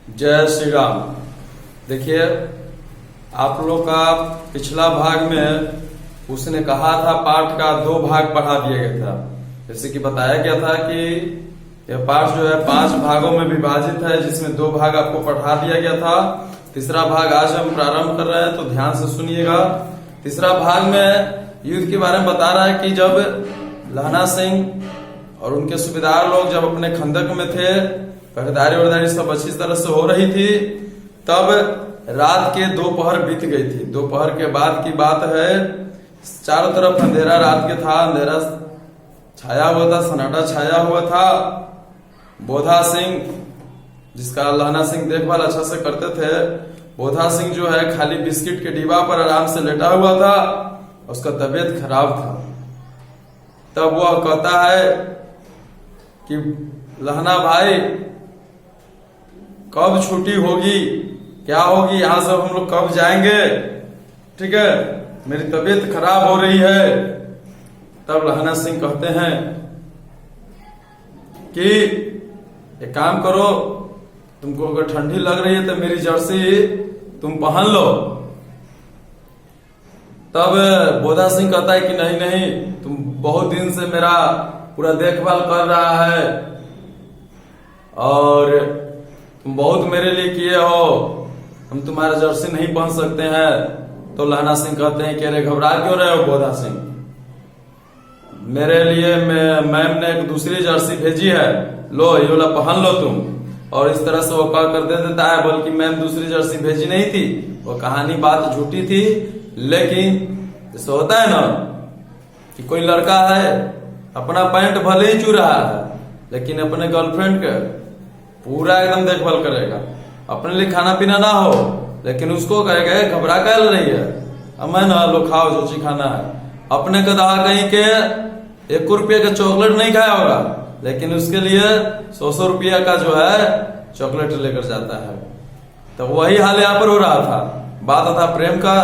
जय श्री राम। देखिए, आप लोग का पिछला भाग में उसने कहा था पाठ का 2 भाग पढ़ा दिया गया था। जैसे कि बताया गया था कि यह पाठ जो है 5 भागों में विभाजित है, जिसमें 2 भाग आपको पढ़ा दिया गया था। तीसरा भाग आज हम प्रारंभ कर रहे हैं, तो ध्यान से सुनिएगा। तीसरा भाग में युद्ध के बारे में बता रहा है कि जब लहना सिंह और उनके सूबेदार लोग जब अपने खंदक में थे, पहरेदारी वरदारी सब अच्छी तरह से हो रही थी, तब रात के दोपहर बीत गई थी। दोपहर के बाद की बात है, चारों तरफ अंधेरा रात के था, अंधेरा छाया हुआ था, सन्नाटा छाया हुआ था। बोधा सिंह, जिसका लहना सिंह देखभाल अच्छा से करते थे, बोधा सिंह जो है खाली बिस्किट के डिब्बा पर आराम से लेटा हुआ था। उसका तबीयत खराब था। तब वह कहता है कि लहना भाई, कब छुट्टी होगी, क्या होगी, यहां से हम लोग कब जाएंगे? ठीक है, मेरी तबीयत खराब हो रही है। तब लहना सिंह कहते हैं कि एक काम करो, तुमको अगर ठंडी लग रही है तो मेरी जर्सी तुम पहन लो। तब बोधा सिंह कहता है कि नहीं नहीं, तुम बहुत दिन से मेरा पूरा देखभाल कर रहा है और तुम बहुत मेरे लिए किए हो, हम तुम्हारा जर्सी नहीं पहन सकते हैं। तो लहना सिंह कहते हैं कि अरे घबरा क्यों रहे हो बोधा सिंह, मेरे लिए मैम ने एक दूसरी जर्सी भेजी है, लो ये वाला पहन लो तुम। और इस तरह से वो कह कर दे देता है, बल्कि मैम दूसरी जर्सी भेजी नहीं थी, वो कहानी बात झूठी थी। लेकिन जैसे होता है ना कि कोई लड़का है, अपना पैंट भले ही चू रहा है, लेकिन अपने गर्लफ्रेंड के पूरा एकदम देखभाल करेगा। अपने लिए खाना पीना ना हो, लेकिन उसको कहेगा घबरा क्या रही है, अब मैं ना लो खाओ जो चीज खाना है। अपने का दहा कहीं के 1 रुपये का चॉकलेट नहीं खाया होगा, लेकिन उसके लिए 100 रुपया का जो है चॉकलेट लेकर जाता है। तो वही हाल यहाँ पर हो रहा था। बात था प्रेम का।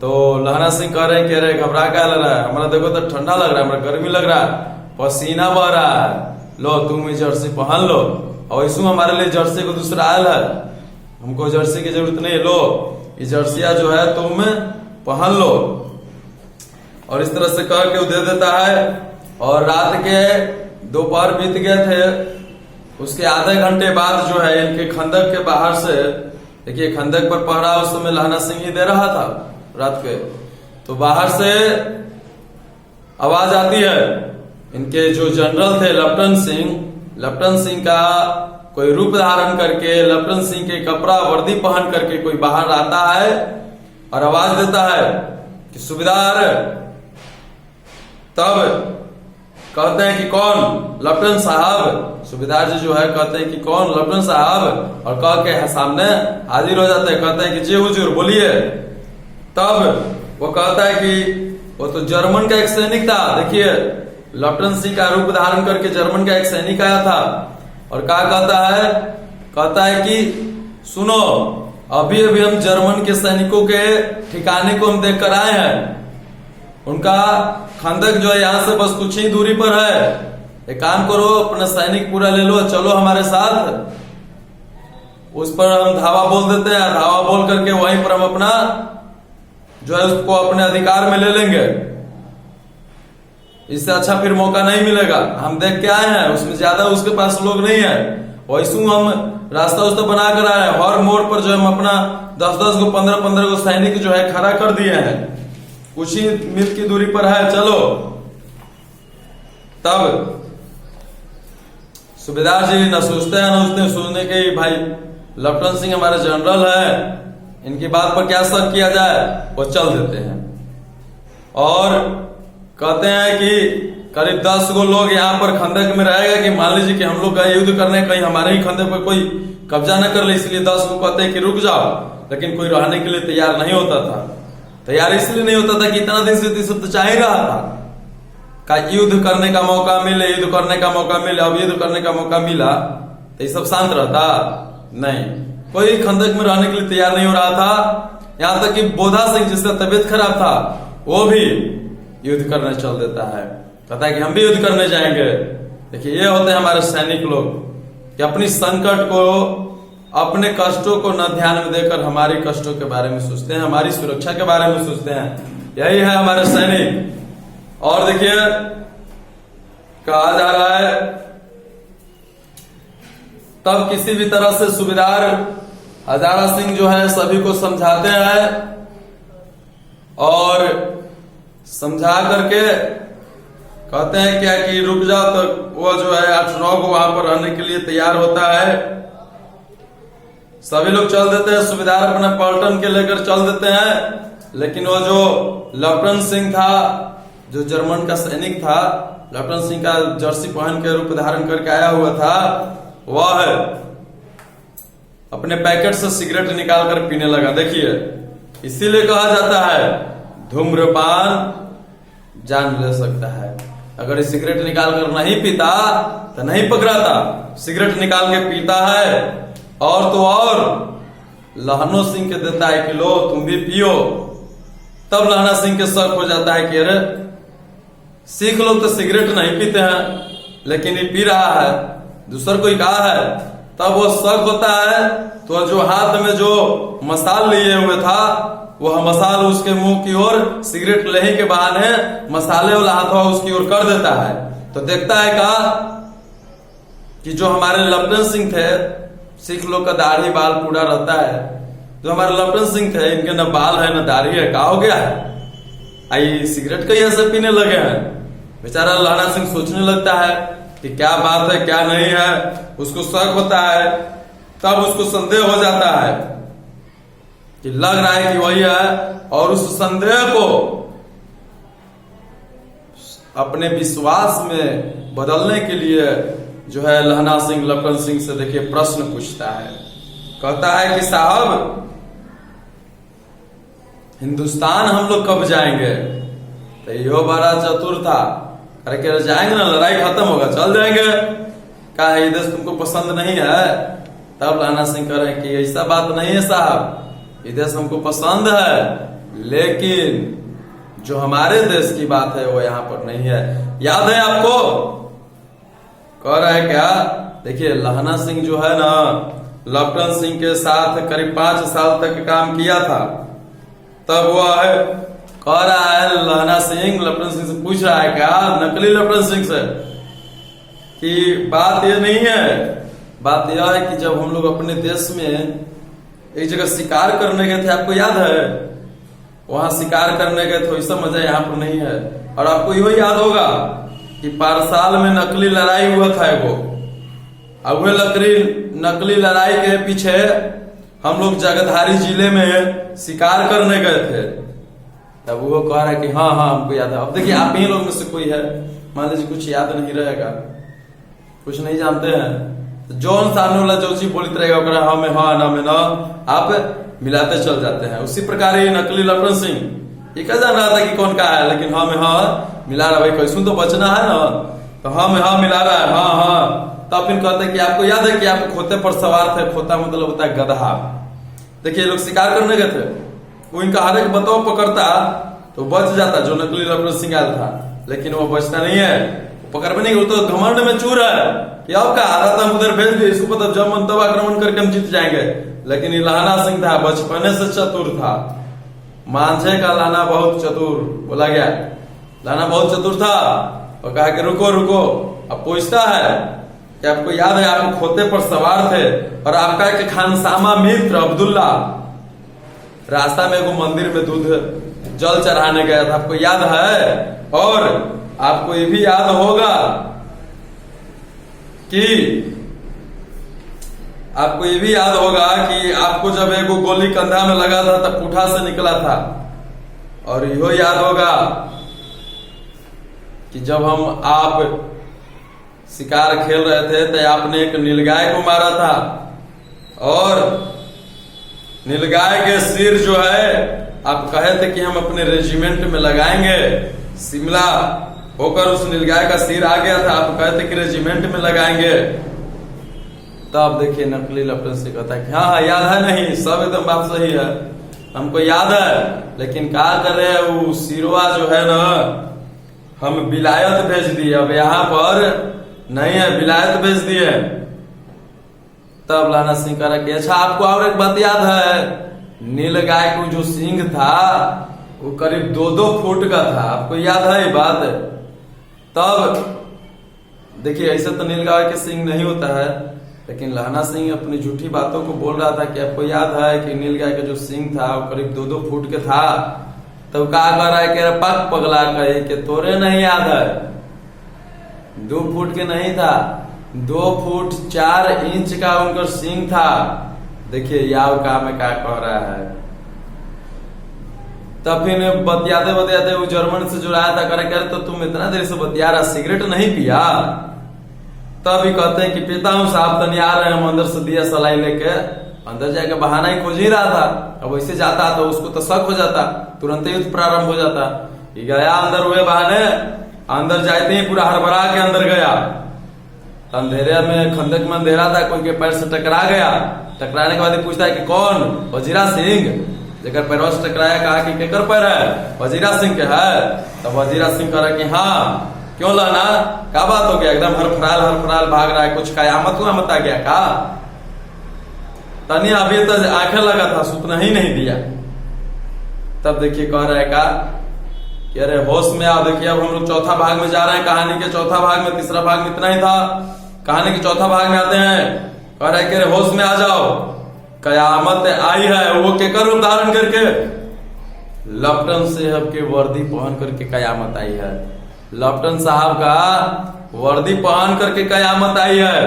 तो लहना सिंह कह रहे हैं कि अरे घबरा क्या लग रहा है, हमारा देखो तो ठंडा लग रहा है, हमारा गर्मी लग रहा है, पसीना बह रहा है, लो तुम ये जर्सी पहन लो। और इसमें हमारे लिए जर्सी को दूसरा आयल है, हमको जर्सी की जरूरत नहीं, लो ये जर्सिया जो है तुम पहन लो। और इस तरह से कह के वो दे देता है। और रात के दोपहर बीत गए थे। उसके आधे घंटे बाद जो है इनके खंदक के बाहर से, देखिए खंदक पर पहरा उस समय लहना सिंह ही दे रहा था रात के, तो बाहर से आवाज आती है। इनके जो जनरल थे लेफ्टिनेंट सिंह का कोई रूप धारण करके, लेफ्टिनेंट सिंह के कपड़ा वर्दी पहन करके कोई बाहर आता है और आवाज देता है कि सूबेदार। तब कहते हैं कि कौन? लेफ्टिनेंट साहब। सूबेदार जी जो है कहते हैं कि कौन? लेफ्टिनेंट साहब। और कह के सामने हाजिर हो जाते हैं, कहते हैं कि जी हुजूर बोलिए। तब वो कहता है कि वो तो जर्मन का एक सैनिक था। देखिए, लेफ्टिनेंट सिंह का रूप धारण करके जर्मन का एक सैनिक आया था। और क्या कहता है? कहता है कि सुनो, अभी अभी हम जर्मन के सैनिकों के ठिकाने को हम देख कर आए हैं। उनका खंदक जो है यहाँ से बस कुछ ही दूरी पर है। एक काम करो, अपना सैनिक पूरा ले लो, चलो हमारे साथ। उस पर हम धावा बोल देते हैं, धावा बोल करके वहीं पर हम अपना जो है उसको अपने अधिकार में ले लेंगे। इससे अच्छा फिर मौका नहीं मिलेगा। हम देख के आए हैं, उसमें ज्यादा उसके पास लोग नहीं है। वैसे हम रास्ता उस्ता बना कर आए हैं। हर मोड़ पर जो हम अपना 10-10 को 15-15 को सैनिक जो है खड़ा कर दिए हैं, कुछ ही मील की दूरी पर है, चलो। तब सूबेदार जी न सोचते हैं न उसने सोचने के भाई लेफ्टिनेंट सिंह हमारे जनरल है, इनकी बात पर क्या शक किया जाए, वो चल देते हैं। और कहते हैं कि करीब 10 को लोग यहाँ पर खंदक में रहेगा कि मान लीजिए कि हम लोग का युद्ध करने, कहीं हमारे ही खंदक पर कोई कब्जा न कर ले, इसलिए 10 को कहते हैं कि रुक जाओ। लेकिन कोई रहने के लिए तैयार नहीं होता था। तैयार इसलिए नहीं होता था कि इतना दिन से सब तो चाह ही रहा था का युद्ध करने का मौका मिले, युद्ध करने का मौका मिले। अब युद्ध करने का मौका मिला तो ये सब शांत रहता नहीं, कोई खंदक में रहने के लिए तैयार नहीं हो रहा था। यहाँ तक कि बोधा सिंह, जिसका तबीयत खराब था, वो भी युद्ध करने चल देता है, कहता है कि हम भी युद्ध करने जाएंगे। देखिए, ये होते हैं हमारे सैनिक लोग कि अपनी संकट को अपने कष्टों को न ध्यान में देकर हमारी कष्टों के बारे में सोचते हैं, हमारी सुरक्षा के बारे में सोचते हैं। यही है हमारे सैनिक। और देखिए कहा जा रहा है, तब किसी भी तरह से सूबेदार हजारा सिंह जो है सभी को समझाते हैं और समझा करके कहते हैं क्या कि रुक जाओ, तो वो जो है 8-9 को वहां पर रहने के लिए तैयार होता है। सभी लोग चल देते हैं, सूबेदार अपने पलटन के लेकर चल देते हैं। लेकिन वो जो लेफ्टिनेंट सिंह था, जो जर्मन का सैनिक था, लेफ्टिनेंट सिंह का जर्सी पहन के रूप धारण करके आया हुआ था, वह अपने पैकेट से सिगरेट निकाल कर पीने लगा। देखिए इसीलिए कहा जाता है धूम्रपान जान ले सकता है। अगर सिगरेट निकाल कर नहीं पीता तो नहीं पकड़ाता, सिगरेट निकाल के पीता है और तो और लहनो सिंह के देता है कि लो तुम भी पियो। तब लहना सिंह के शक हो जाता है कि अरे सिख लोग तो सिगरेट नहीं पीते हैं लेकिन ये पी रहा है, दूसर कोई कहा है। तब वो शक होता है, तो जो हाथ में जो मसाल लिए हुए था वह मसाल उसके मुंह की ओर सिगरेट लेने के बहाने मसाले वाला हाथवा उसकी ओर कर देता है। तो देखता है का कि जो हमारे लेफ्टिनेंट सिंह थे, सिख लोग का दाढ़ी बाल पूरा रहता है, जो हमारे लेफ्टिनेंट सिंह थे इनके न बाल है न दाढ़ी है, क्या हो गया है, आई सिगरेट कहीं ऐसे पीने लगे हैं। बेचारा लहना सिंह सोचने लगता है कि क्या बात है क्या नहीं है, उसको शक होता है। तब उसको संदेह हो जाता है कि लग रहा है कि वही है, और उस संदेह को अपने विश्वास में बदलने के लिए जो है लहना सिंह लेफ्टिनेंट सिंह से देखिए प्रश्न पूछता है। कहता है कि साहब हिंदुस्तान हम लोग कब जाएंगे? तो यो बड़ा चतुर था, अरे कह जाएंगे ना, लड़ाई खत्म होगा चल जाएंगे। क्या है ये देश तुमको पसंद नहीं है? तब लहना सिंह कह रहे हैं कि ऐसा बात नहीं है साहब, ये देश हमको पसंद है, लेकिन जो हमारे देश की बात है वो यहाँ पर नहीं है। याद है आपको? कह रहा है क्या? देखिए लहना सिंह जो है ना लेफ्टिनेंट सिंह के साथ करीब 5 साल तक काम किया था। तब वह है कह रहा है लहना सिंह लेफ्टिनेंट सिंह से पूछ रहा है क्या, नकली लेफ्टिनेंट सिंह से, कि बात ये नहीं है, बात यह है कि जब हम लोग अपने देश में एक जगह शिकार करने गए थे, आपको याद है? वहां शिकार करने गए थे, वैसा मजा यहाँ पर नहीं है। और आपको यही याद होगा कि पारसाल में नकली लड़ाई हुआ था एगो, अब वह नकली लड़ाई के पीछे हम लोग जगधारी जिले में शिकार करने गए थे। तब वो कह रहा है कि हाँ हाँ हमको याद है। अब देखिए आप ही लोग में से कोई है, मान लीजिए कुछ याद नहीं रहेगा, कुछ नहीं जानते हैं, तो जौन सामने वाला जो चीज बोलते रहेगा हाँ में हाँ ना में ना, आप मिलाते चल जाते हैं। उसी प्रकार ये नकली लेफ्टिनेंट सिंह ये क्या जान रहा था कि कौन का है, लेकिन हाँ में हाँ मिला रहा, भाई कैसे तो बचना है ना, तो हाँ में हाँ मिला रहा है, हाँ हाँ। तब फिर कहते हैं कि आपको याद है कि आप खोते पर सवार थे, खोता मतलब होता है गधा। देखिए लोग शिकार करने गए थे, वो इनका हर एक बताओ पकड़ता तो बच जाता, जो नकली लेफ्टिनेंट सिंह आया था, लेकिन वो बचता नहीं है, पकड़ में नहीं, तो घमंड में चूर है कि अब क्या हारा था उधर भेज दिए, इसको पता जब मन तब आक्रमण करके हम जीत जाएंगे। लेकिन ये लहना सिंह था, बचपने से चतुर था, मांझे का लाना बहुत चतुर बोला गया, लाना बहुत चतुर था। और कहा कि रुको रुको, अब पूछता है कि आपको याद है आप खोते पर सवार थे और आपका एक खानसामा मित्र अब्दुल्ला रास्ता में एगो मंदिर में दूध जल चढ़ाने गया था, आपको याद है? और आपको ये भी याद होगा कि आपको ये भी याद होगा कि आपको जब एगो गोली कंधा में लगा था तब पुठा से निकला था। और यो याद होगा कि जब हम आप शिकार खेल रहे थे तो आपने एक नीलगाय को मारा था, और नीलगाय के सिर जो है आप कहे थे कि हम अपने रेजिमेंट में लगाएंगे, शिमला होकर उस नीलगाय का सिर आ गया था, आप कहे थे कि रेजिमेंट में लगाएंगे। तब देखिए नकली लेफ्टिनेंट से कहता है कि हाँ हाँ याद है, नहीं सब एकदम बात सही है, हमको याद है, लेकिन क्या कर रहे हैं वो सिरवा जो है ना हम विलायत भेज दिए, अब यहाँ पर नहीं है, विलायत भेज दिए। तब लहना सिंह कह रहा कि अच्छा आपको और एक बात याद है, नीलगाय को जो सींग था वो करीब 2-2 फुट का था, आपको याद है ये बात? तब देखिए ऐसे तो नीलगाय के सींग नहीं होता है, लेकिन लहना सिंह अपनी झूठी बातों को बोल रहा था कि आपको याद है कि नीलगाय का जो सींग था वो करीब 2-2 फुट के था। तो क्या कर रहा है, कह रहा पग पगला कहे कि तोरे नहीं याद है, 2 फुट के नहीं था, 2 फुट 4 इंच का उनका सींग था। देखिए याव का में क्या कह रहा है। तब फिर बतियाते बतियाते वो जर्मन से जुड़ाया था, करे तो तुम इतना देर से बतिया रहा, सिगरेट नहीं पिया? तब भी कहते हैं कि पीता हूँ साहब, तनी आ रहे हैं हम अंदर से दिया सलाई लेके। अंदर जाके बहाना ही खोज ही रहा था, अब वैसे जाता तो उसको तो शक हो जाता, तुरंत युद्ध प्रारंभ हो जाता। ये गया अंदर हुए बहाने, अंदर जाते ही पूरा हड़बड़ा के अंदर गया। अंधेरे में, खंदक में अंधेरा था, कोई के पैर से टकरा गया। टकराने के बाद पूछता है कि कौन? वजीरा सिंह। जेकर पैरों से टकराया, कहा कि केकर पैर है? वजीरा सिंह के है। तब वजीरा सिंह कह रहा कि हाँ, क्यों लाना, क्या बात हो गया? एकदम हरफराल भाग रहा है, कुछ कयामत हुआ आ गया का? तनी अभी तो आंखें लगा था, सुतना ही नहीं दिया। तब देखिए कह रहा है का कि अरे होश में आओ। देखिए अब हम लोग चौथा भाग में जा रहे हैं, कहानी के चौथा भाग में। तीसरा भाग में इतना ही था, कहानी के चौथा भाग में आते हैं। कह रहा है कि अरे होश में आ जाओ, कयामत आई है। वो केकर रूप धारण करके? लेफ्टिनेंट साहब के वर्दी पहन करके कयामत आई है। लेफ्टिनेंट साहब का वर्दी पहन करके कयामत आई है।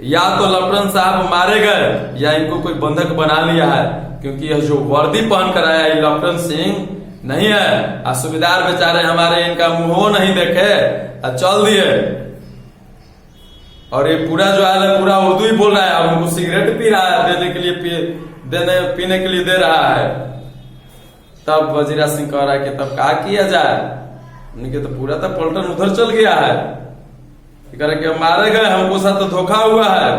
या तो लेफ्टिनेंट साहब मारे गए या इनको कोई बंधक बना लिया है, क्योंकि यह जो वर्दी पहन कर आया है लेफ्टिनेंट सिंह नहीं है। सूबेदार बेचारे हमारे इनका मुंह नहीं देखे, चल दिए। और ये पूरा जो है पूरा उर्दू ही बोल रहा है, और उनको सिगरेट पी रहा है, देने के लिए पीने के लिए दे रहा है। तब वजीरा सिंह कह रहा है कि तब क्या किया जाए? उनके तो पूरा तो पलटन उधर चल गया है, कि मारे गए, हमको साथ तो धोखा हुआ है।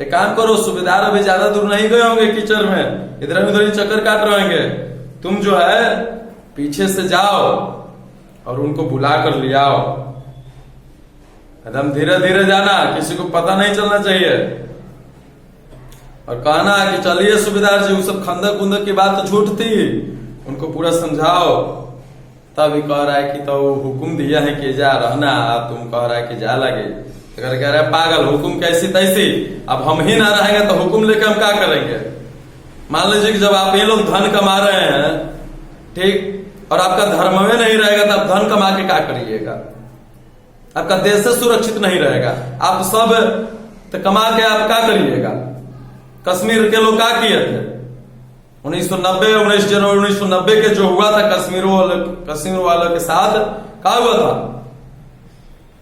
एक काम करो, सूबेदार अभी ज्यादा दूर नहीं गए होंगे कीचड़ में, इधर उधर ही चक्कर काट रहेंगे। तुम जो है पीछे से जाओ और उनको बुला कर ले आओ। एकदम धीरे धीरे जाना, किसी को पता नहीं चलना चाहिए। और कहना कि चलिए सूबेदार जी, वो सब खंदक उंदक की बात तो झूठ थी, उनको पूरा समझाओ। तब कह रहा है कि तो हुक्म दिया है कि जा रहना, तुम कह रहा है कि जा लगे। कह रहा है पागल, हुक्म कैसी तैसी, अब हम ही ना रहेंगे तो हुक्म लेके हम क्या करेंगे? मान लीजिए कि जब आप ये लोग धन कमा रहे हैं, ठीक, और आपका धर्म में नहीं रहेगा तो आप धन कमा के क्या करिएगा? आपका देश से सुरक्षित नहीं रहेगा, आप सब तो कमा के आप क्या करिएगा? कश्मीर के लोग क्या किए थे 1990, 19 जनवरी 1990 के जो हुआ था कश्मीर वालों के साथ, क्या हुआ था?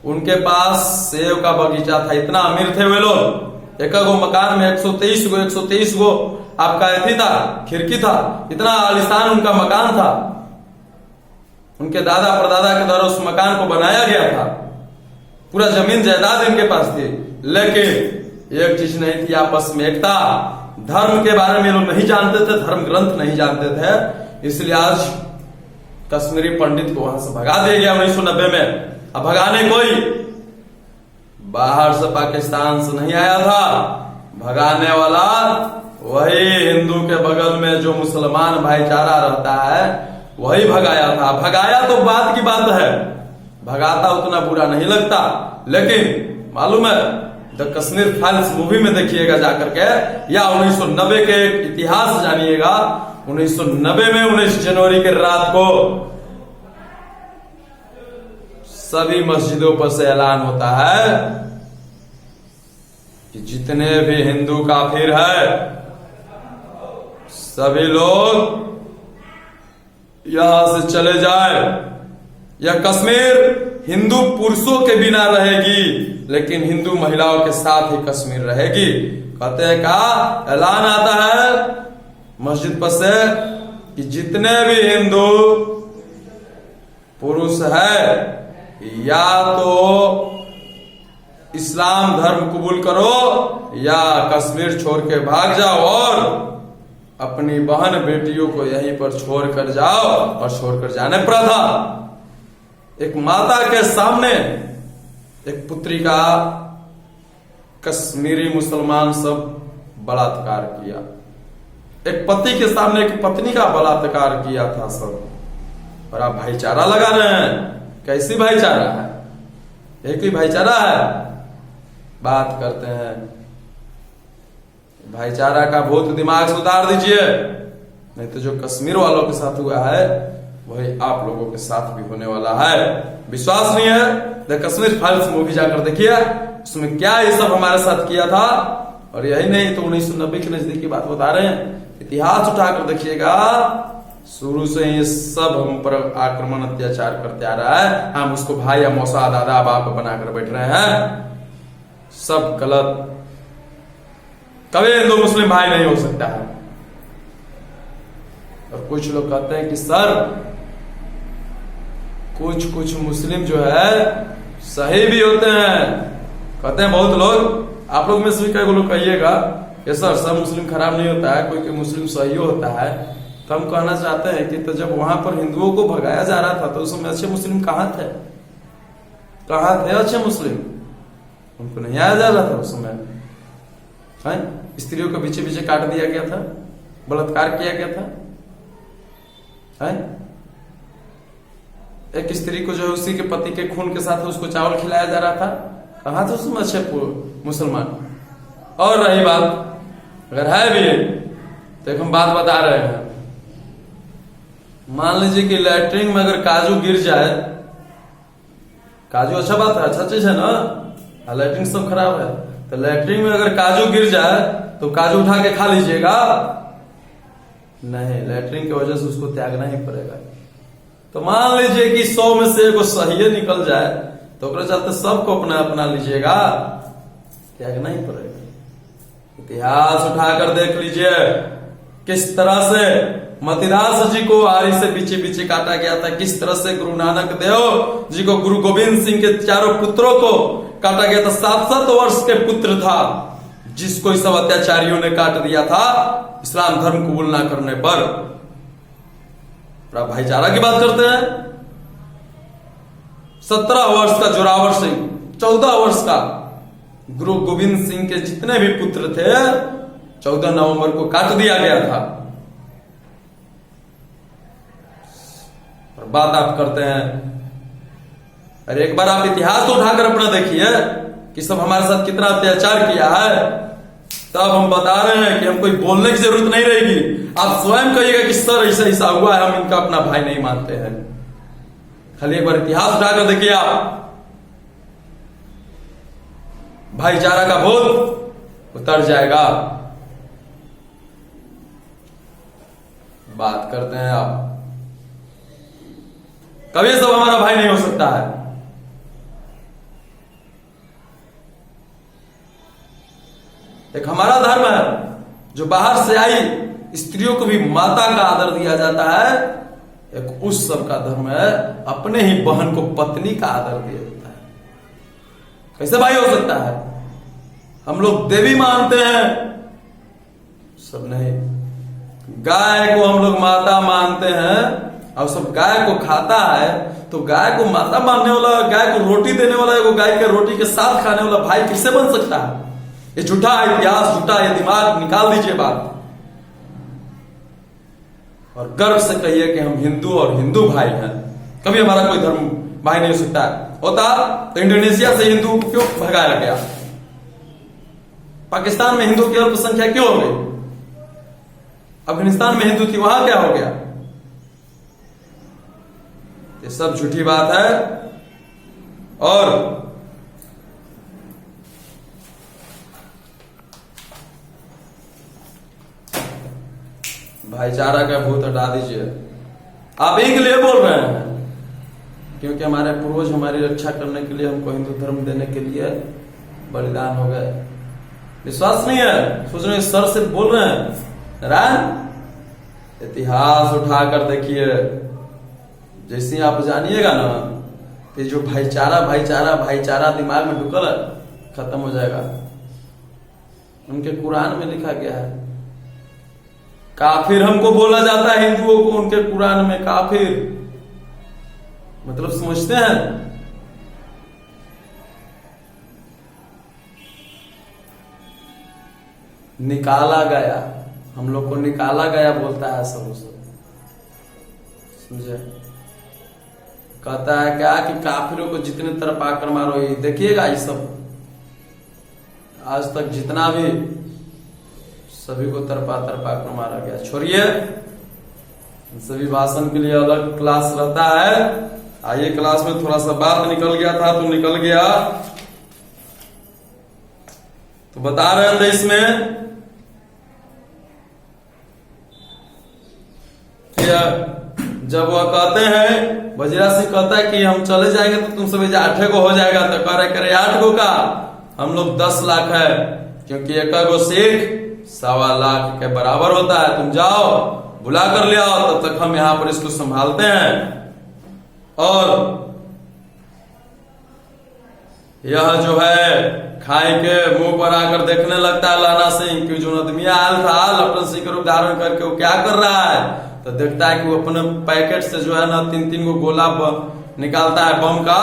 उनके पास सेब का बगीचा था, इतना अमीर थे वे लोग। एक मकान में 123 गो आपका एथी था, खिड़की था, इतना आलिशान उनका मकान था। उनके दादा परदादा के द्वारा उस मकान को बनाया गया था, पूरा जमीन जायदाद इनके पास थी। लेकिन एक चीज नहीं थी आपस में, एकता। धर्म के बारे में लोग नहीं जानते थे, धर्म ग्रंथ नहीं जानते थे, इसलिए आज कश्मीरी पंडित को वहां से भगा दिया गया 1990 में। अब भगाने कोई बाहर से पाकिस्तान से नहीं आया था, भगाने वाला वही हिंदू के बगल में जो मुसलमान भाईचारा रहता है वही भगाया था। भगाया तो बात की बात है, भगाता उतना बुरा नहीं लगता। लेकिन मालूम है, द कश्मीर फाइल्स मूवी में देखिएगा जाकर के, या 1990 के इतिहास जानिएगा। 1990 में 19 जनवरी के रात को सभी मस्जिदों पर से ऐलान होता है कि जितने भी हिंदू काफिर है सभी लोग यहां से चले जाए। यह कश्मीर हिंदू पुरुषों के बिना रहेगी, लेकिन हिंदू महिलाओं के साथ ही कश्मीर रहेगी। कहते हैं का ऐलान आता है मस्जिद पर से कि जितने भी हिंदू पुरुष है या तो इस्लाम धर्म कबूल करो या कश्मीर छोड़ के भाग जाओ, और अपनी बहन बेटियों को यहीं पर छोड़ कर जाओ। और छोड़कर जाने पड़ा था। एक माता के सामने एक पुत्री का कश्मीरी मुसलमान सब बलात्कार किया। एक पति के सामने एक पत्नी का बलात्कार किया था सब। और आप भाईचारा लगा रहे हैं। कैसी भाईचारा है? एक ही भाईचारा है? बात करते हैं भाईचारा का भूत दिमाग से उतार दीजिए, नहीं तो जो कश्मीर वालों के साथ हुआ है वही आप लोगों के साथ भी होने वाला है। विश्वास नहीं है? द कश्मीर फाइल्स मूवी जाकर देखिए, उसमें क्या ये सब हमारे साथ किया था। और यही नहीं तो 1990 के नजदीक की बात बता रहे हैं। इतिहास उठाकर देखिएगा, शुरू से ये सब हम पर आक्रमण अत्याचार करते आ रहा है। हम उसको भाई या मौसा दादा बाप बनाकर बैठ रहे हैं। सब गलत। कभी हिंदू मुस्लिम भाई नहीं हो सकता है। और कुछ लोग कहते हैं कि सर कुछ मुस्लिम जो है सही भी होते हैं। कहते हैं बहुत लोग, आप लोग में से भी कई लोग कहिएगा ये सर सब मुस्लिम खराब नहीं होता है, कोई मुस्लिम सही होता है। तो हम कहना चाहते हैं कि तो जब वहां पर हिंदुओं को भगाया जा रहा था तो उस समय अच्छे मुस्लिम कहाँ थे? कहाँ थे अच्छे मुस्लिम? उनको नहीं आया जा रहा था उस समय। स्त्रियों को पीछे पीछे काट दिया गया था, बलात्कार किया गया था। एक स्त्री को जो उसी के पति के खून के साथ उसको चावल खिलाया जा रहा था। कहाँ थे उसमें अच्छे मुसलमान? और रही बात, अगर है भी तो एक हम बात बता रहे हैं। मान लीजिए कि लैट्रिन में अगर काजू गिर जाए, काजू अच्छा बात है, अच्छा चीज है ना, लैट्रिन सब खराब है। तो लैट्रिन में अगर काजू गिर जाए तो काजू उठा के खा लीजिएगा? नहीं, लैट्रिन की वजह से उसको त्यागना ही पड़ेगा। तो मान लीजिए कि 100 में से एगो सही निकल जाए तो चलते सबको अपना अपना लीजिएगा? त्यागना ही पड़ेगा। इतिहास उठाकर देख लीजिए किस तरह से मतिदास जी को आरी से पीछे पीछे काटा गया था, किस तरह से गुरु नानक देव जी को, गुरु गोविंद सिंह के चारों पुत्रों को काटा गया था। 7-7 वर्ष के पुत्र था जिसको इस सब अत्याचारियों ने काट दिया था इस्लाम धर्म कबूल ना करने पर। आप भाईचारा की बात करते हैं। 17 वर्ष का जोरावर सिंह, 14 वर्ष का गुरु गोविंद सिंह के जितने भी पुत्र थे 14 नवंबर को काट दिया गया था। और बात आप करते हैं, अरे एक बार आप इतिहास तो उठाकर अपना देखिए कि सब हमारे साथ कितना अत्याचार किया है। तब हम बता रहे हैं कि हम कोई बोलने की जरूरत नहीं रहेगी। आप स्वयं कहिएगा कि सर ऐसा ऐसा हुआ है, हम इनका अपना भाई नहीं मानते हैं। खाली एक बार इतिहास उठाकर देखिए आप, भाईचारा का भूत उतर जाएगा। बात करते हैं आप, कभी सब हमारा भाई नहीं हो सकता है। एक हमारा धर्म है जो बाहर से आई स्त्रियों को भी माता का आदर दिया जाता है। एक उस सब का धर्म है अपने ही बहन को पत्नी का आदर दिया जाता है। कैसे भाई हो सकता है? हम लोग देवी मानते हैं, सब नहीं। गाय को हम लोग माता मानते हैं और सब गाय को खाता है। तो गाय को माता मानने वाला, गाय को रोटी देने वाला, एगो गाय के रोटी के साथ खाने वाला भाई कैसे बन सकता है? ये झूठा इतिहास, झूठा ये दिमाग निकाल दीजिए बात। और गर्व से कहिए कि हम हिंदू और हिंदू भाई हैं। कभी हमारा कोई धर्म भाई नहीं हो सकता है। होता तो इंडोनेशिया से हिंदू को क्यों भगाया गया? पाकिस्तान में हिंदू की अल्पसंख्या क्यों हो गई? अफगानिस्तान में हिंदू थी, वहां क्या हो गया? ये सब झूठी बात है। और भाईचारा का भूत हटा दीजिए। आप एक लिए बोल रहे हैं क्योंकि हमारे पूर्वज हमारी रक्षा करने के लिए, हमको हिंदू धर्म देने के लिए बलिदान हो गए। विश्वास नहीं है? सोच रहे सर से बोल रहे हैं नारायण। इतिहास उठाकर देखिए, जैसे आप जानिएगा ना कि जो भाईचारा भाईचारा भाईचारा दिमाग में ढुकल है, खत्म हो जाएगा। उनके कुरान में लिखा गया है, काफिर हमको बोला जाता है हिंदुओं को, उनके कुरान में काफिर मतलब समझते हैं। निकाला गया, हम लोग को निकाला गया बोलता है सब उसे, समझे। कहता है क्या कि काफिरों को जितने तरफ आकर मारो, ये देखिएगा ये सब आज तक जितना भी सभी को तरफा तरफा कर मारा गया। छोड़िए, सभी भाषण के लिए अलग क्लास रहता है। आइए क्लास में थोड़ा सा बात निकल गया था तो निकल गया, तो बता रहे थे इसमें कि जब वह कहते हैं, वजीरा सिंह कहता है कि हम चले जाएंगे तो तुम सभी 8 को हो जाएगा, तो कह रहे करे 8 को का, हम लोग 10 लाख है, क्योंकि एक गो सिख 1.25 लाख के बराबर होता है। तुम जाओ बुला कर ले आओ, तब तक हम यहां पर इसको संभालते हैं। और यह जो है खाई के मुंह पर आकर देखने लगता है लहना सिंह की जो आदमी आयल था लपटन सिंह का रूप धारण करके, वो क्या कर रहा है, तो देखता है कि वो अपने पैकेट से जो है ना 3-3 गो गोला निकालता है बम का,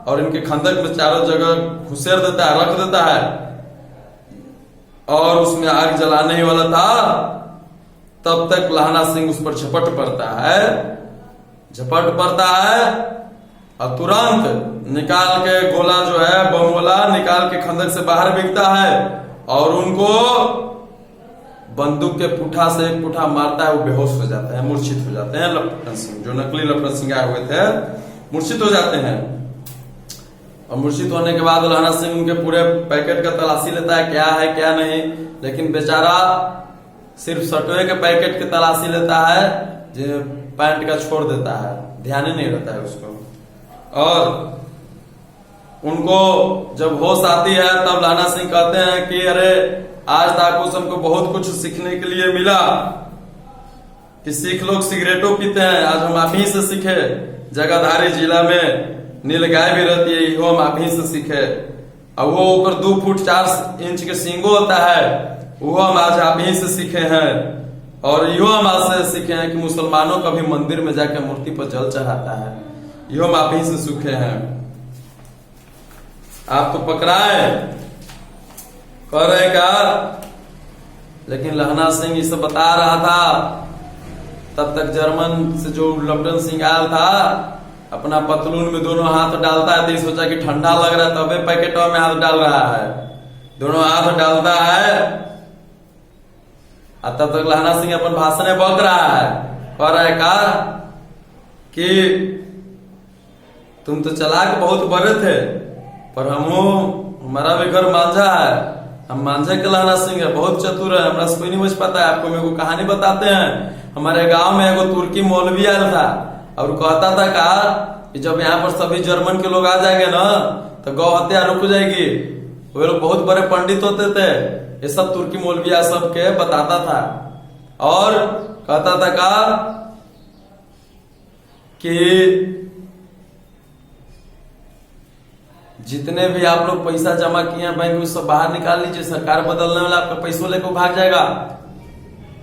और इनके खंदक में चारों जगह घुसेर देता है, रख देता है, और उसमें आग जलाने ही वाला था। तब तक लहना सिंह उस पर झपट पड़ता है, और तुरंत निकाल के गोला जो है बम गोला निकाल के खंदक से बाहर बिकता है, और उनको बंदूक के पुठा से एक पुठा मारता है, वो बेहोश हो जाते हैं, मूर्छित हो जाते हैं। लपटन सिंह जो नकली लपटन सिंह आए हुए थे मूर्छित हो जाते हैं, और मूर्छित होने के बाद लहना सिंह उनके पूरे पैकेट का तलाशी लेता है, क्या है क्या नहीं, लेकिन बेचारा सिर्फ सटवे के पैकेट की तलाशी लेता है, जो पैंट का छोड़ देता है, ध्यान ही नहीं रहता है उसको। और उनको जब होश आती है तब लहना सिंह कहते हैं कि अरे आज ताकुस हमको बहुत कुछ सीखने के लिए मिला, कि सिख लोग सिगरेटों पीते हैं, आज हम आप ही से सीखे। जगाधारी जिला में नील गाय भी रहती है, यो हम आप ही से सीखे। और वो ऊपर 2 फुट 4 इंच के सींगो होता है, वो हम आज आप ही से सीखे हैं। और यो हम आज से सीखे हैं कि मुसलमानों का भी मंदिर में जाकर मूर्ति पर जल चढ़ाता है, यो हम आप ही से सीखे हैं। आप तो पकड़ाए कह रहे का, लेकिन लहना सिंह इसे बता रहा था। तब तक जर्मन से जो लपटन सिंह आया था अपना पतलून में दोनों हाथ डालता है, तो सोचा कि ठंडा लग रहा है तबे पैकेटों में हाथ डाल रहा है, दोनों हाथ डालता है। तब तक लहना सिंह अपन भाषण में बक रहा है, कह रहा है का कि तुम तो चालाक बहुत बड़े थे, पर हमारा भी घर मांझा है, हम मांझे के लहना सिंह है, बहुत चतुर है, हमरा से कोई नहीं बच पाता है। आपको मेरे को कहानी बताते हैं, हमारे गांव में एगो तुर्की मौलवी आया था, और कहता था का कि जब यहाँ पर सभी जर्मन के लोग आ जाएंगे ना तो गौ हत्या रुक जाएगी। वो लोग बहुत बड़े पंडित होते थे, ये सब तुर्की मौलविया सब के बताता था, और कहता था का कि जितने भी आप लोग पैसा जमा किए हैं बैंक में सब बाहर निकाल लीजिए, सरकार बदलने वाला आपका पैसों लेकर भाग जाएगा।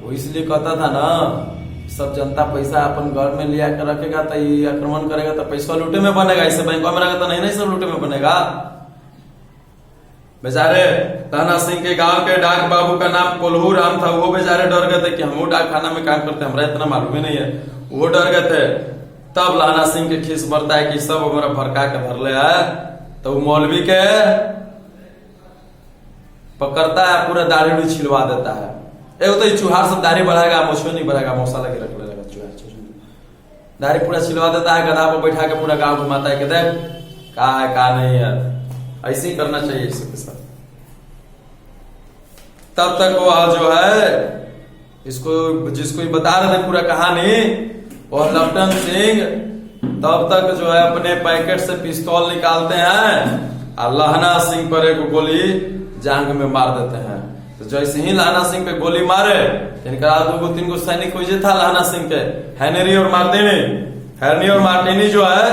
वो इसलिए कहता था ना, सब जनता पैसा अपन घर में लिया कर रखेगा तो ये आक्रमण करेगा तो पैसा लूटे में बनेगा, इससे बैंक में रहेगा तो नहीं सब लूटे में बनेगा। बेचारे लहना सिंह के गांव के डाक बाबू का नाम कोल्हू राम था, वो बेचारे डर गए थे कि हम डाक खाना में काम करते, हमारा इतना मालूम ही नहीं है, वो डर गए थे। तब लहना सिंह के खीस बढ़ता है कि सब हमारा भड़का के धर ले है, तो मौलवी के पकड़ता है, पूरा दाढ़ी भी छिलवा देता है। तो चूहार सब दाढ़ी बढ़ाएगा, मोछो नहीं बढ़ाएगा, मौसा लगे रख लेगा चूहार, दाढ़ी पूरा छिलवा देता है, गधा पर बैठा के पूरा गांव घुमाता है कि देख का है का नहीं है, ऐसे ही करना चाहिए इसके साथ। तब तक वो जो है इसको जिसको बता रहे थे पूरा कहानी, और लपटन सिंह तब तक जो है अपने पैकेट से पिस्तौल निकालते हैं और लहना सिंह पर एक गोली जांग में मार देते हैं। तो जैसे ही लहना सिंह पे गोली मारे, इनका 2-3 सैनिक हुई था लहना सिंह के, हैनरी और मार्टिनी, हैरनी और मार्टिनी जो है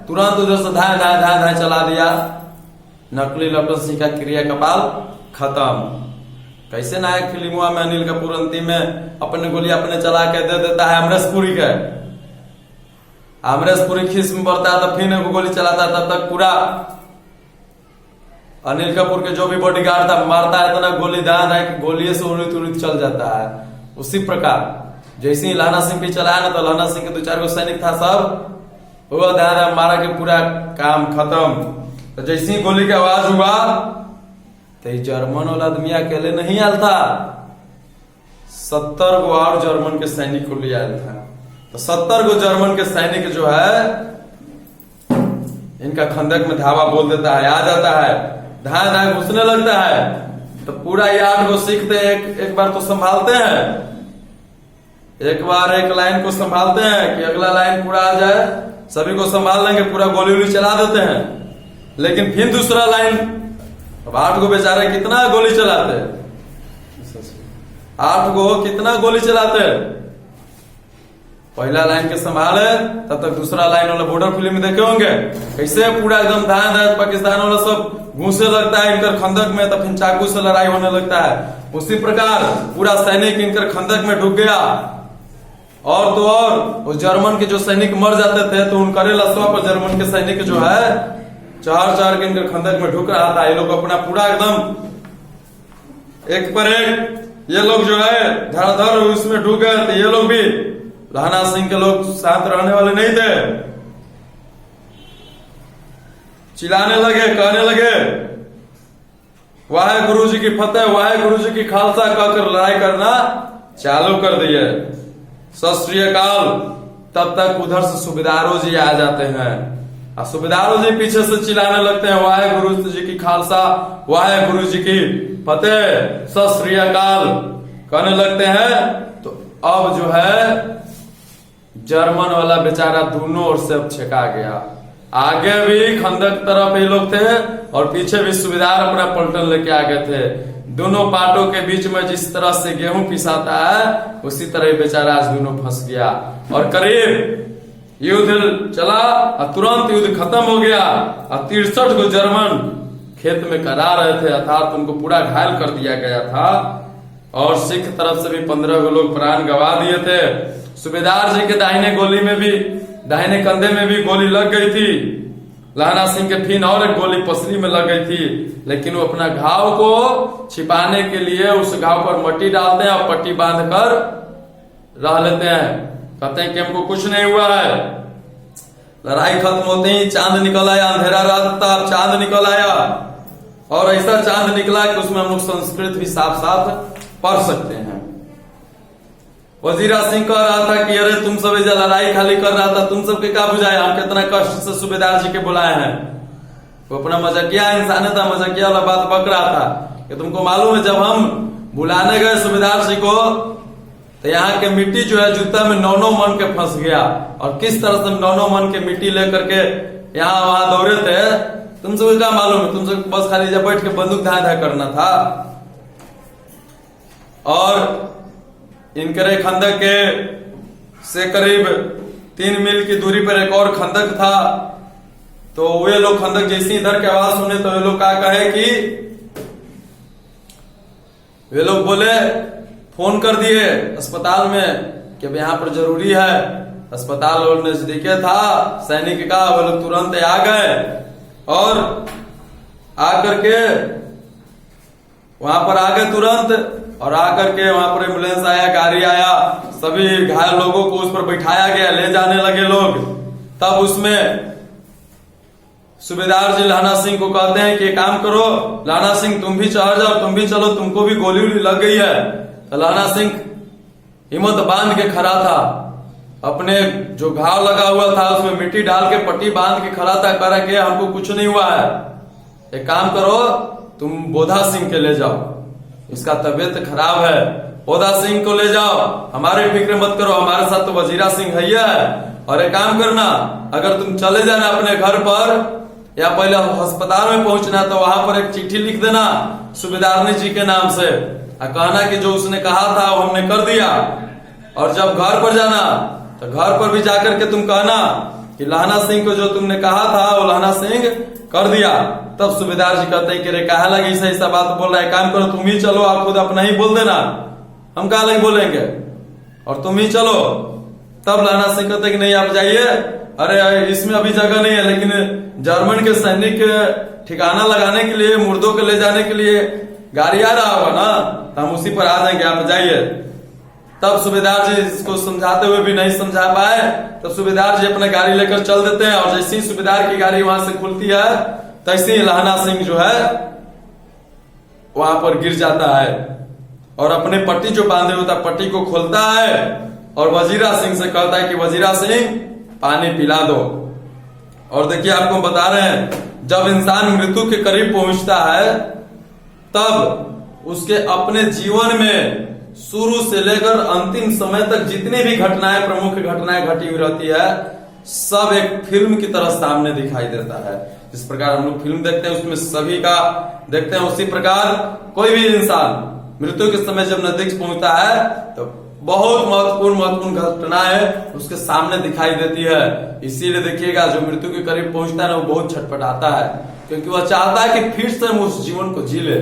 तुरंत उधर से धाए धाए धाए धाए चला दिया। नकली लपटन सिंह का क्रिया कपाल खत्म। कैसे नायक फिल्मों में अनिल कपूर अंतिम में अपने गोली अपने चला के दे देता है अमरेशपुरी के, अमरेशपुरी खीस में पड़ता है तो फिर गोली चलाता है, तब तक पूरा अनिल कपूर के जो भी बॉडीगार्ड था मारता है इतना गोली दान है कि गोलियों से उड़ित उड़ित चल जाता है। उसी प्रकार जैसे ही लहना सिंह भी चलाया ना तो लहना सिंह के 2-4 गो सैनिक था, सब वो दान मारा के पूरा काम खत्म। तो जैसे ही गोली की आवाज हुआ तो जर्मन वाला आदमी अकेले नहीं आया था, 70 गो और जर्मन के सैनिक को ले आया था। तो 70 गो जर्मन के सैनिक जो है इनका खंदक में धावा बोल देता है, आ जाता है, धाए धाए घुसने लगता है। तो पूरा ये 8 गो सीखते एक बार तो संभालते हैं, एक बार एक लाइन को संभालते हैं कि अगला लाइन पूरा आ जाए, सभी को संभाल लेंगे, पूरा गोली वोली चला देते हैं। लेकिन फिर दूसरा लाइन, अब 8 गो बेचारे कितना गोली चलाते, 8 गो कितना गोली चलाते। पहला लाइन के संभाले तब तक दूसरा लाइन वाला बॉर्डर फिल्म में देखे होंगे कैसे पूरा एकदम धाए धाए पाकिस्तान वाला सब घुसे लगता है इनकर खंदक में, तब फिर चाकू से लड़ाई होने लगता है। उसी प्रकार पूरा सैनिक इनकर खंदक में ढुक गया। और तो और वो जर्मन के जो सैनिक मर जाते थे तो उनके लसवा पर जर्मन के सैनिक जो है चार के इनके खंदक में ढुक रहा था। ये लोग अपना पूरा एकदम एक पर एक ये लोग जो है धड़धड़ उसमें ढुक गए थे। ये लोग भी लहना सिंह के लोग साथ रहने वाले नहीं थे, चिल्लाने लगे, कहने लगे वाहे गुरु जी की फतेह, वाहे गुरु जी की खालसा कहकर लड़ाई करना चालू कर दिए। सत श्री अकाल। तब तक उधर से सूबेदारों जी आ जाते हैं और सूबेदारों जी पीछे से चिल्लाने लगते हैं वाहे गुरु जी की खालसा, वाहे गुरु जी की फतेह, सत श्री अकाल कहने लगते हैं। तो अब जो है जर्मन वाला बेचारा दोनों ओर से अब छेका गया। आगे भी खंदक तरफ ये लोग थे और पीछे भी सूबेदार अपना पलटन लेके आ गए थे। दोनों पार्टों के बीच में जिस तरह से गेहूं पिसाता है उसी तरह बेचारा आज दोनों फंस गया। और करीब युद्ध चला और तुरंत युद्ध खत्म हो गया और 63 गो जर्मन खेत में करा रहे थे, अर्थात उनको पूरा घायल कर दिया गया था। और सिख तरफ से भी 15 गो लोग प्राण गंवा दिए थे। सूबेदार जी के दाहिने गोली में भी, दाहिने कंधे में भी गोली लग गई थी। लहना सिंह के फिर और एक गोली पसली में लग गई थी, लेकिन वो अपना घाव को छिपाने के लिए उस घाव पर मट्टी डालते हैं और पट्टी बांध कर रह लेते हैं। कहते हैं कि हमको कुछ नहीं हुआ है। लड़ाई खत्म होते ही चांद निकल आया, अंधेरा रात था, चांद निकल आया और ऐसा चांद निकला कि उसमें हम लोग संस्कृत भी साफ साफ पढ़ सकते हैं। वजीरा सिंह कह रहा था कि अरे तुम सब ऐसा लड़ाई खाली कर रहा था, तुम सबके क्या बुझाया, हम कितना कष्ट से सूबेदार जी के बुलाए हैं। वो अपना मजाकिया इंसान था, मजाकिया वाला बात बक रहा था कि तुमको मालूम है जब हम बुलाने गए सूबेदार जी को तो यहाँ के मिट्टी जो है जूता में 9 मन के फंस गया। और किस तरह से 9 मन के मिट्टी लेकर के यहाँ वहां दौड़े थे, तुम सबको क्या मालूम है, तुम सबको बस खाली जब बैठ के बंदूक धाए धाए करना था। और इनकरे खंदक के से करीब 3 मील की दूरी पर एक और खंदक था। तो वे लोग खंदक जैसी इधर की आवाज सुने तो वे लोग क्या कहे कि वे लोग बोले, फोन कर दिए अस्पताल में कि अब यहाँ पर जरूरी है। अस्पताल और नजदीक था सैनिक का, वो लोग तुरंत आ गए और आकर के वहां पर आ गए तुरंत। और आकर के वहां पर एम्बुलेंस आया, गाड़ी आया, सभी घायल लोगों को उस पर बैठाया गया, ले जाने लगे लोग। तब उसमें सूबेदार जी लहना सिंह को कहते हैं कि काम करो लहना सिंह, तुम भी चढ़ जाओ, तुम भी चलो, तुमको भी गोली वोली लग गई है। तो लहना सिंह हिम्मत बांध के खड़ा था, अपने जो घाव लगा हुआ था उसमें मिट्टी डाल के पट्टी बांध के खड़ा था, कह रहा कि हमको कुछ नहीं हुआ है, एक काम करो तुम बोधा सिंह के ले जाओ, इसका तबीयत खराब है, बोधा सिंह को ले जाओ, हमारे फिक्र मत करो, हमारे साथ तो वजीरा सिंह है। और एक काम करना, अगर तुम चले जाना अपने घर पर या पहले अस्पताल में पहुंचना तो वहां पर एक चिट्ठी लिख देना सूबेदारनी जी के नाम से, कहना कि जो उसने कहा था वो हमने कर दिया। और जब घर पर जाना तो घर पर भी जाकर के तुम कहना कि लहना सिंह को जो तुमने कहा था वो लहना सिंह कर दिया। तब सूबेदार जी कहते हैं कि रे कहा लगी ऐसा बात बोल रहा है, काम करो तुम ही चलो, आप खुद अपना ही बोल देना, हम कहा लगे बोलेंगे, और तुम ही चलो। तब लहना सिंह कहते कि नहीं आप जाइए, अरे इसमें अभी जगह नहीं है, लेकिन जर्मन के सैनिक ठिकाना लगाने के लिए, मुर्दों को ले जाने के लिए गाड़ी आ रहा होगा ना, तो हम उसी पर आ जाएंगे, आप जाइए। तब सूबेदार जी इसको समझाते हुए भी नहीं समझा पाए, तो सूबेदार जी अपना गाड़ी लेकर चल देते हैं। और जैसे ही सूबेदार की गाड़ी वहां से खुलती है, तैसे ही लहना सिंह जो है वहां पर गिर जाता है और अपने पट्टी जो बांधे होता है पट्टी को खोलता है और वजीरा सिंह से कहता है कि वजीरा सिंह पानी पिला दो। और देखिए आपको बता रहे हैं, जब इंसान मृत्यु के करीब पहुंचता है तब उसके अपने जीवन में शुरू से लेकर अंतिम समय तक जितनी भी घटनाएं, प्रमुख घटनाएं घटी हुई रहती है, सब एक फिल्म की तरह सामने दिखाई देता है। जिस प्रकार हम लोग फिल्म देखते हैं उसमें सभी का देखते हैं, उसी प्रकार कोई भी इंसान मृत्यु के समय जब नजदीक पहुंचता है तो बहुत महत्वपूर्ण घटनाएं उसके सामने दिखाई देती है। इसीलिए देखिएगा जो मृत्यु के करीब पहुंचता है ना, वो बहुत छटपटाता है, क्योंकि वह चाहता है कि फिर से वो उस जीवन को जी ले,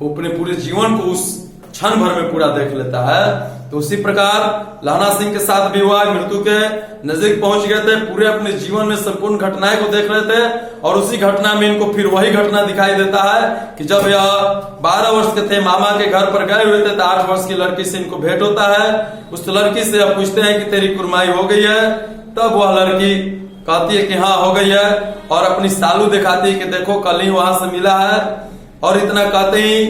वो अपने पूरे जीवन को उस क्षण भर में पूरा देख लेता है। तो उसी प्रकार लहना सिंह के साथ भी हुआ, मृत्यु के नजदीक पहुंच गए थे, पूरे अपने जीवन में संपूर्ण घटनाएं को देख रहे थे। और उसी घटना में इनको फिर वही घटना दिखाई देता है कि जब यह 12 वर्ष के थे, मामा के घर पर गए हुए थे, तो 8 वर्ष की लड़की से इनको भेंट होता है। उस लड़की से अब पूछते हैं कि तेरी कुरमाई हो गई है? तब वह लड़की कहती है कि हाँ हो गई है, और अपनी सालू दिखाती है कि देखो कल ही वहां से मिला है। और इतना कहते ही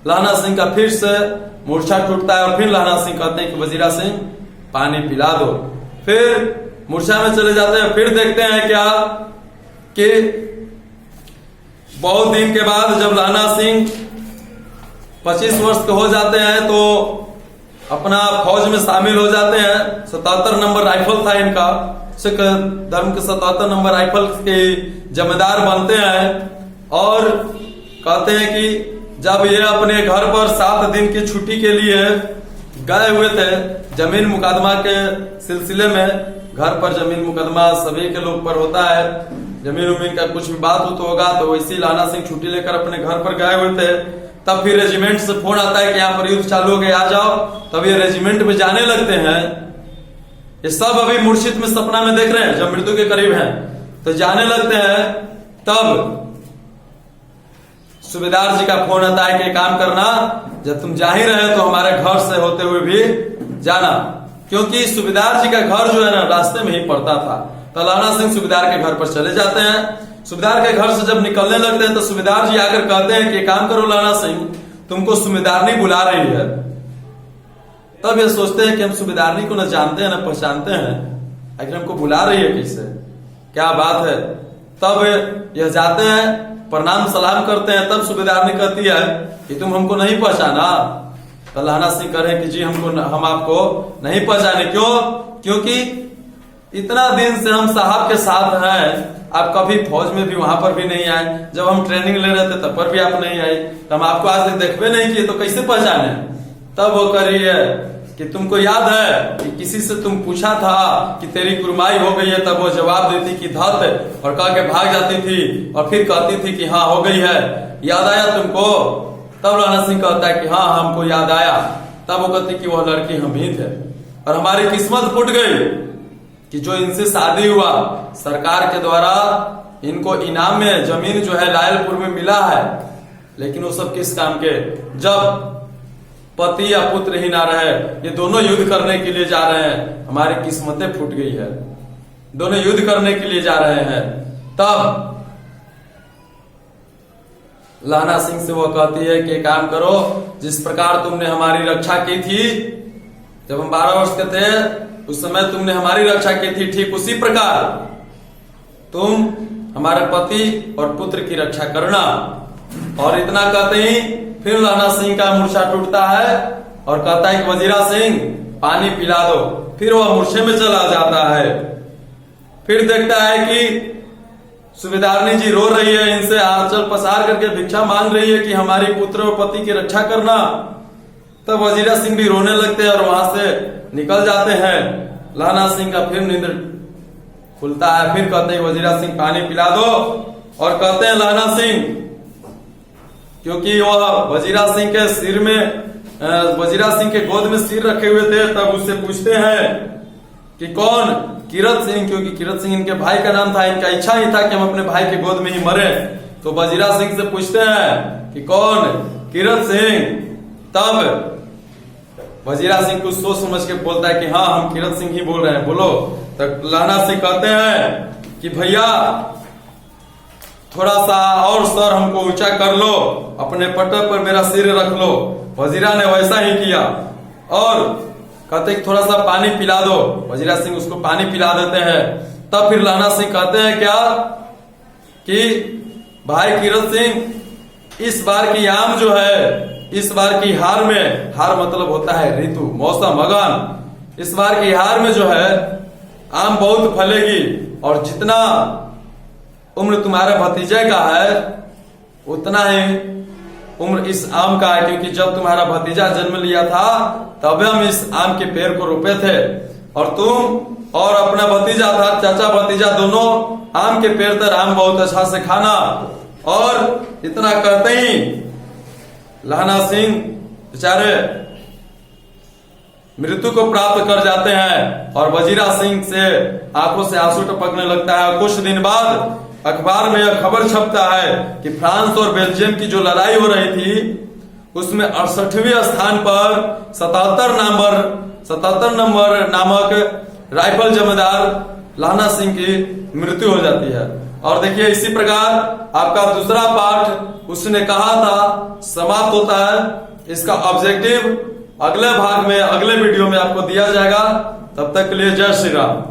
लहना सिंह का फिर से मूर्छा टूटता है और फिर लहना सिंह कहते हैं कि वजीरा सिंह पानी पिला दो। फिर मूर्छा में चले जाते हैं। फिर देखते हैं क्या कि बहुत दिन के बाद जब लहना सिंह 25 वर्ष के हो जाते हैं तो अपना फौज में शामिल हो जाते हैं। 77 नंबर राइफल था इनका, सिख धर्म के 77 नंबर राइफल के जमींदार बनते हैं। और कहते हैं कि जब ये अपने घर पर 7 दिन की छुट्टी के लिए गए हुए थे, जमीन मुकदमा के सिलसिले में, घर पर जमीन मुकदमा सभी के लोग पर होता है, जमीन उमीन का कुछ भी बात तो होगा, तो वैसे लहना सिंह छुट्टी लेकर अपने घर पर गए हुए थे। तब फिर रेजिमेंट से फोन आता है कि यहाँ पर युद्ध चालू हो गया, आ जाओ। तब ये रेजिमेंट में जाने लगते हैं। ये सब अभी मुर्शिद में सपना में देख रहे हैं, जब मृत्यु के करीब हैं तो जाने लगते हैं। तब सूबेदार जी का फोन आता है कि काम करना, जब तुम जा ही रहे तो हमारे घर से होते हुए भी जाना, क्योंकि सूबेदार जी का घर जो है ना रास्ते में ही पड़ता था। तो लहना सिंह सूबेदार के घर पर चले जाते हैं। सूबेदार के घर से जब निकलने लगते हैं तो सूबेदार जी आकर कहते हैं कि काम करो लहना सिंह, तुमको सूबेदारनी बुला रही है। तब ये सोचते हैं कि हम सूबेदारनी को न जानते हैं न पहचानते हैं, आखिर हमको बुला रही है किससे, क्या बात है। तब यह जाते हैं, प्रणाम सलाम करते हैं। तब सूबेदारनी कहती है कि तुम हमको नहीं पहचाना? तो लहना सिंह कह रहे हैं कि जी हम आपको नहीं पहचाने। क्यों? क्योंकि इतना दिन से हम साहब के साथ हैं, आप कभी फौज में भी वहां पर भी नहीं आए, जब हम ट्रेनिंग ले रहे थे तब पर भी आप नहीं आए, तो हम आपको आज तक देखबे नहीं किए, तो कैसे पहचाने? तब वो कह रही है कि तुमको याद है कि किसी से तुम पूछा था कि तेरी कुरमाई हो गई है, तब वो जवाब देती कि धत, और कह के भाग जाती थी और फिर कहती थी कि हाँ हो गई है, याद आया तुमको? तब लहना सिंह कहता है कि हाँ हमको याद आया। तब वो कहती कि वह लड़की हम ही थे और हमारी किस्मत फूट गई कि जो इनसे शादी हुआ, सरकार के द्वारा इनको इनाम में जमीन जो है लायलपुर में मिला है, लेकिन वो सब किस काम के, जब पति या पुत्र ही ना रहे, ये दोनों युद्ध करने के लिए जा रहे हैं, हमारी किस्मतें फूट गई है, दोनों युद्ध करने के लिए जा रहे हैं। तब लहना सिंह से वो कहती है कि काम करो, जिस प्रकार तुमने हमारी रक्षा की थी जब हम 12 वर्ष के थे, उस समय तुमने हमारी रक्षा की थी, ठीक उसी प्रकार तुम हमारे पति और पुत्र की रक्षा करना। और इतना कहते ही फिर लहना सिंह का मूर्छा टूटता है और कहता है कि वजीरा सिंह पानी पिला दो। फिर वह मूर्छे में चला जाता है। फिर देखता है कि सूबेदारनी जी रो रही है, इनसे आंचल पसार करके भिक्षा मांग रही है कि हमारी पुत्र और पति की रक्षा करना। तब वजीरा सिंह भी रोने लगते हैं और वहां से निकल जाते हैं। लहना सिंह का फिर नींद खुलता है। फिर कहते हैं वजीरा सिंह पानी पिला दो। और कहते हैं लहना सिंह, क्योंकि वह वजीरा सिंह के सिर में, वजीरा सिंह के गोद में सिर रखे हुए थे, तब उससे पूछते हैं कि कौन कीरत सिंह, क्योंकि कीरत सिंह इनके भाई का नाम था, इनका इच्छा ही था कि हम अपने भाई की गोद में ही मरे। तो वजीरा सिंह से पूछते हैं कि कौन कीरत सिंह। तब वजीरा सिंह कुछ सोच समझ के बोलता है कि हाँ हम कीरत सिंह ही बोल रहे हैं, बोलो। तो लहना सिंह कहते हैं कि भैया थोड़ा सा और सर हमको ऊंचा कर लो, अपने पटक पर मेरा सिर रख लो। वजीरा ने वैसा ही किया और कहते थोड़ा सा पानी पिला दो। वजीरा सिंह उसको पानी पिला देते हैं। तब फिर लहना सिंह कहते हैं क्या कि भाई कीरत सिंह, इस बार की आम जो है, इस बार की हार में, हार मतलब होता है ऋतु, मौसम, अगन, इस बार की हार में जो है आम बहुत फलेगी और जितना उम्र तुम्हारे भतीजे का है उतना ही उम्र इस आम का है, क्योंकि जब तुम्हारा भतीजा जन्म लिया था तब हम इस आम के पेड़ को रोपे थे और तुम और अपना भतीजा था, चाचा भतीजा दोनों आम के पेड़ तर आम बहुत अच्छा से खाना। और इतना कहते ही लहना सिंह बेचारे मृत्यु को प्राप्त कर जाते हैं और वजीरा सिंह से आंखों से आंसू टपकने लगता है। कुछ दिन बाद अखबार में यह खबर छपता है कि फ्रांस और बेल्जियम की जो लड़ाई हो रही थी उसमें 68वें स्थान पर 77 नंबर नामक राइफल जमींदार लहना सिंह की मृत्यु हो जाती है। और देखिए इसी प्रकार आपका दूसरा पाठ उसने कहा था समाप्त होता है। इसका ऑब्जेक्टिव अगले भाग में, अगले वीडियो में आपको दिया जाएगा। तब तक के लिए जय श्री राम।